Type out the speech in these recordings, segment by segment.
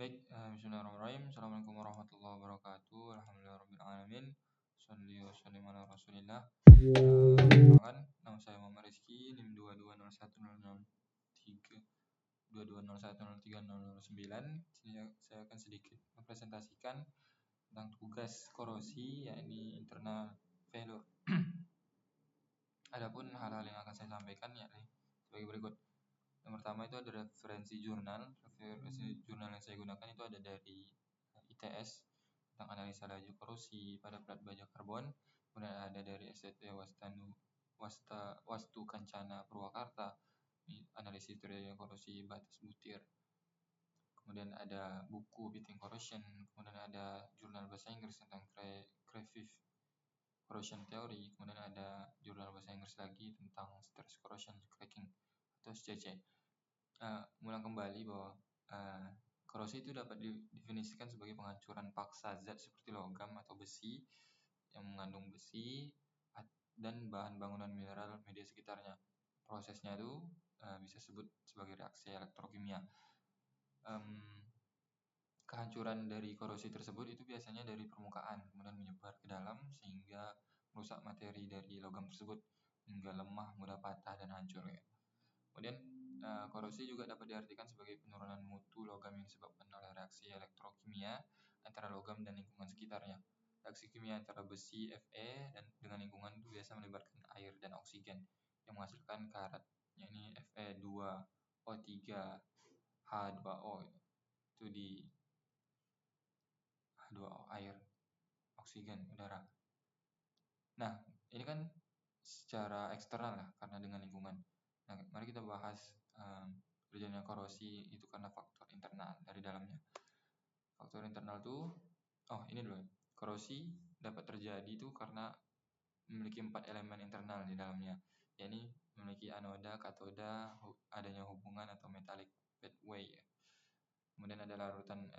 Baik, bismillahirrahmanirrahim. Assalamualaikum warahmatullahi wabarakatuh. Alhamdulillahirrahmanirrahim. Sholli wa sallim ala rasulillah. Perkenalkan, nama saya Muhammad Rizky, NIM 2201003 220103009. Saya akan sedikit mempresentasikan tentang tugas korosi, yakni internal failure. Adapun hal-hal yang akan saya sampaikan yakni sebagai berikut. Yang pertama itu ada referensi jurnal. Referensi jurnal yang saya gunakan itu ada dari ITS tentang analisa laju korosi pada plat baja karbon. Kemudian ada dari STT Wastu Kancana Purwakarta, analisis terjadinya korosi batas butir. Kemudian ada buku Beating Corrosion. Kemudian ada jurnal bahasa Inggris tentang Crevif Corrosion Theory. Kemudian ada jurnal bahasa Inggris lagi tentang Stress Corrosion Cracking atau SCC. Mengulang kembali bahwa korosi itu dapat didefinisikan sebagai penghancuran paksa zat seperti logam atau besi yang mengandung besi dan bahan bangunan mineral media sekitarnya. Prosesnya itu bisa disebut sebagai reaksi elektrokimia. Kehancuran dari korosi tersebut itu biasanya dari permukaan kemudian menyebar ke dalam sehingga merusak materi dari logam tersebut hingga lemah, mudah patah dan hancur. Kemudian korosi juga dapat diartikan sebagai penurunan mutu logam yang disebabkan oleh reaksi elektrokimia antara logam dan lingkungan sekitarnya. Reaksi kimia antara besi Fe dan dengan lingkungan itu biasa melibatkan air dan oksigen yang menghasilkan karat, yakni Fe2O3H2O itu di H2O air, oksigen udara. Nah, ini kan secara eksternal lah karena dengan lingkungan. Nah, mari kita bahas terjadinya korosi itu karena faktor internal dari dalamnya. Faktor internal itu, ini dulu. Korosi dapat terjadi itu karena memiliki 4 elemen internal di dalamnya, yakni memiliki anoda, katoda, adanya hubungan atau metallic pathway. Kemudian ada larutan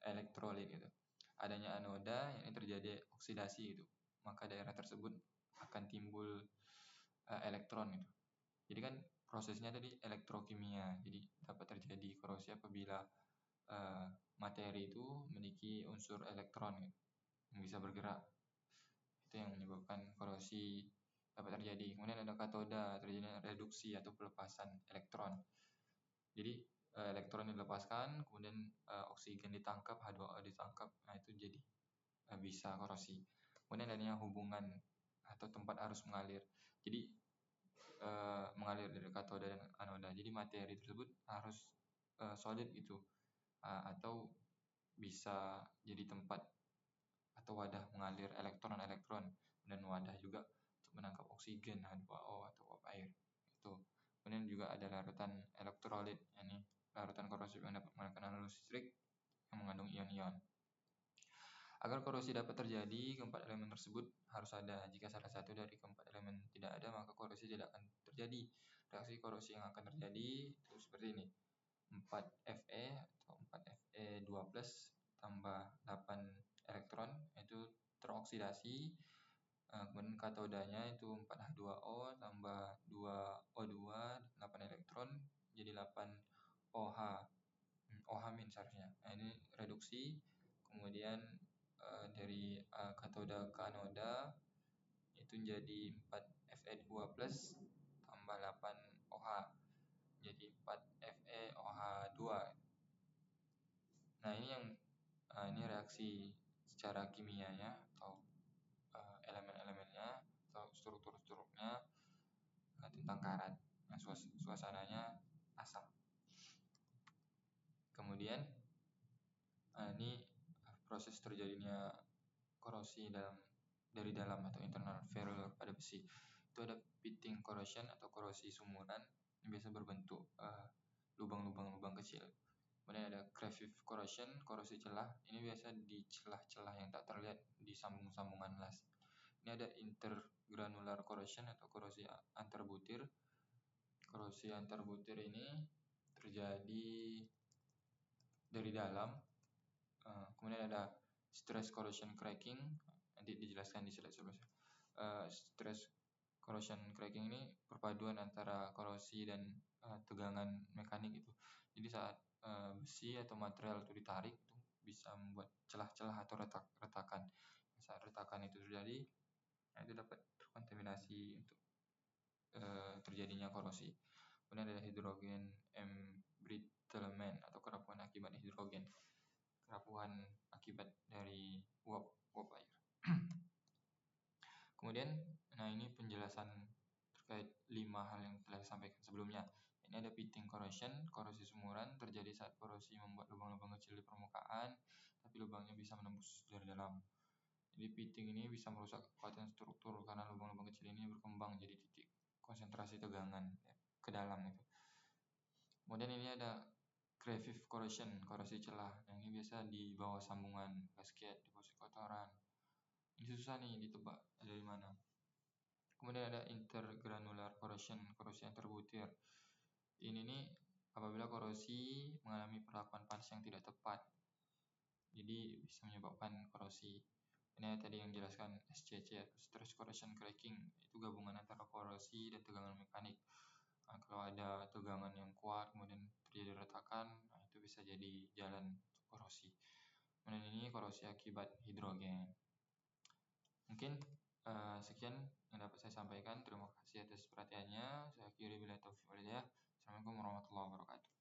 elektrolit gitu. Adanya anoda yang terjadi oksidasi gitu. Maka daerah tersebut akan timbul elektron gitu. Jadi kan prosesnya tadi elektrokimia. Jadi dapat terjadi korosi apabila materi itu memiliki unsur elektron gitu, yang bisa bergerak. Itu yang menyebabkan korosi dapat terjadi. Kemudian ada katoda, terjadinya reduksi atau pelepasan elektron. Jadi elektron dilepaskan, kemudian oksigen ditangkap, H2O ditangkap. Nah, itu jadi bisa korosi. Kemudian adanya hubungan atau tempat arus mengalir. Jadi mengalir dari katoda dan anoda. Jadi materi tersebut harus solid gitu, atau bisa jadi tempat atau wadah mengalir elektron-elektron dan wadah juga untuk menangkap oksigen H2O atau uap air. Itu. Kemudian juga ada larutan elektrolit, yakni larutan korosif yang dapat menghasilkan halus listrik yang mengandung ion-ion. Agar korosi dapat terjadi, keempat elemen tersebut harus ada. Jika salah satu dari keempat elemen tidak ada, maka korosi tidak akan terjadi. Reaksi korosi yang akan terjadi itu seperti ini. 4Fe atau 4Fe2+ tambah 8 elektron itu teroksidasi. Kemudian katodanya itu 4H2O tambah 2O2 8 elektron jadi 8OH. OH- seharusnya. Nah, ini reduksi. Kemudian dari katoda ke anoda itu jadi 4Fe2+ tambah 8OH jadi 4FeOH2. Nah, ini yang ini reaksi secara kimianya atau elemen-elemennya atau struktur-strukturnya tentang karat. Nah, suasananya asam. Kemudian ini proses terjadinya korosi dari dalam atau internal failure pada besi. Itu ada pitting corrosion atau korosi sumuran yang biasa berbentuk lubang-lubang kecil. Kemudian ada Crevif corrosion, korosi celah. Ini biasa di celah-celah yang tak terlihat di sambung-sambungan las. Ini ada intergranular corrosion atau korosi antar butir. Korosi antar butir ini terjadi dari dalam. Kemudian ada stress corrosion cracking, nanti dijelaskan di slide selanjutnya. Stress corrosion cracking ini perpaduan antara korosi dan tegangan mekanik itu. Jadi saat besi atau material itu ditarik, itu bisa membuat celah-celah atau retakan. Saat retakan itu terjadi, nah itu dapat terkontaminasi untuk terjadinya korosi. Kemudian ada hidrogen embrittlement atau kerapuhan akibat hidrogen, kerapuhan akibat dari uap air. Kemudian, nah ini penjelasan terkait 5 hal yang telah disampaikan sebelumnya. Ini ada pitting corrosion, korosi sumuran terjadi saat korosi membuat lubang-lubang kecil di permukaan, tapi lubangnya bisa menembus dari dalam. Jadi pitting ini bisa merusak kekuatan struktur karena lubang-lubang kecil ini berkembang jadi titik konsentrasi tegangan ya, ke dalam itu. Kemudian ini ada crevice corrosion, korosi celah. Yang ini biasa di bawah sambungan gasket, di posisi kotoran. Ini susah nih ditebak dari mana. Kemudian ada intergranular corrosion, korosi yang terbutir. Ini nih apabila korosi mengalami perlakuan panas yang tidak tepat, jadi bisa menyebabkan korosi. Ini tadi yang dijelaskan SCC atau stress corrosion cracking, itu gabungan antara korosi dan tegangan mekanik. Nah, kalau ada tegangan yang kuat kemudian terjadi retakan, nah itu bisa jadi jalan korosi. Kemudian ini korosi akibat hidrogen. Mungkin sekian yang dapat saya sampaikan. Terima kasih atas perhatiannya. Saya akhiri bila taufiq walhidayah. Assalamualaikum warahmatullahi wabarakatuh.